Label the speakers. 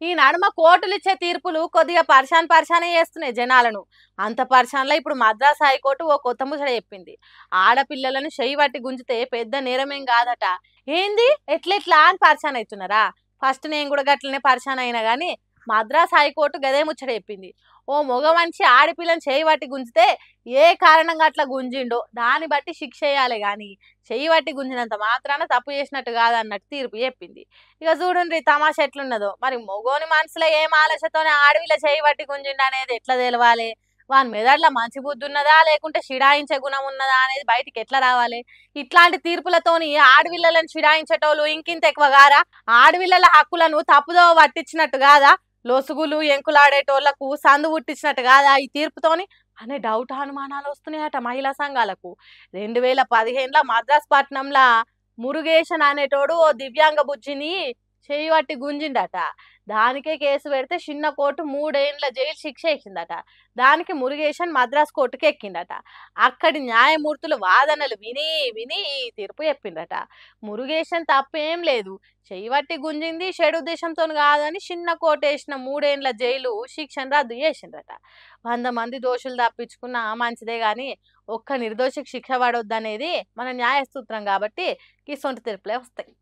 Speaker 1: ఈ నడుమ కోర్టులిచ్చే తీర్పులు కొద్దిగా పరిశానే చేస్తున్నాయి జనాలను. అంత పరిశాన్‌లో ఇప్పుడు మద్రాస్ హైకోర్టు ఓ కొత్త ముచ్చట చెప్పింది. ఆడపిల్లలను చెయ్యి పట్టి గుంజితే పెద్ద నేరమేం గాదట. ఏంది? ఎట్లెట్లా అని పరిశాన్ అయితున్నారా? ఫస్ట్ నేను గూడా గట్లనే పరిశాన్ అయినా గానీ, మద్రాస్ హైకోర్టు గదే ముచ్చట చెప్పింది. ఓ మగ మనిషి ఆడపిల్లని చెయ్యి పట్టి గుంజితే ఏ కారణంగా అట్లా గుంజిండో దాన్ని బట్టి శిక్షేయాలే గానీ, చెయ్యి పట్టి గుంజినంత మాత్రాన తప్పు చేసినట్టు కాదన్నట్టు తీర్పు చెప్పింది. ఇక చూడుండ్రి తమాషా ఎట్లున్నదో. మరి మొగోని మనసులో ఏం ఆలోచనతోని ఆడవిల్ల చెయ్యి పట్టి గుంజిండనేది ఎట్లా తెలవాలే? వాని మెదడులో మంచి బుద్ధున్నదా? లేకుంటే షిడాయించే గుణం ఉన్నదా అనేది బయటికి ఎట్లా రావాలే? ఇట్లాంటి తీర్పులతోని ఆడవిల్లలను షిడాయించేటోళ్ళు ఇంకింత ఎక్కువ గారా? ఆడవిల్లల హక్కులను తప్పుదోవ పట్టించినట్టు గాదా? లొసుగులు, ఎంకులాడేటోళ్లకు సందు పుట్టించినట్టు కాదా ఈ తీర్పుతోని అనే డౌట్ అనుమానాలు వస్తున్నాయట మహిళా సంఘాలకు. 2015లో మద్రాస్ పట్నంలా మురుగేషన్ అనేటోడు ఓ దివ్యాంగ బుజ్జిని చెయ్యి పట్టి గుంజిండట. దానికే కేసు పెడితే చిన్న కోర్టు 3 ఏండ్ల జైలు శిక్ష వేసిందట. దానికి మురుగేషన్ మద్రాస్ కోర్టుకి ఎక్కిండట. అక్కడి న్యాయమూర్తులు వాదనలు విని విని ఈ తీర్పు చెప్పిండట. మురుగేషన్ తప్పేం లేదు, చెయ్యి పట్టి గుంజింది చెడు ఉద్దేశంతో కాదని చిన్న కోర్టు వేసిన 3 ఏండ్ల జైలు శిక్షను రద్దు చేసిండ్రట. 100 మంది దోషులు తప్పించుకున్నా మంచిదే గాని ఒక్క నిర్దోషికి శిక్ష పడొద్దనేది మన న్యాయ సూత్రం కాబట్టి గిసొంటి తీర్పులే వస్తాయి.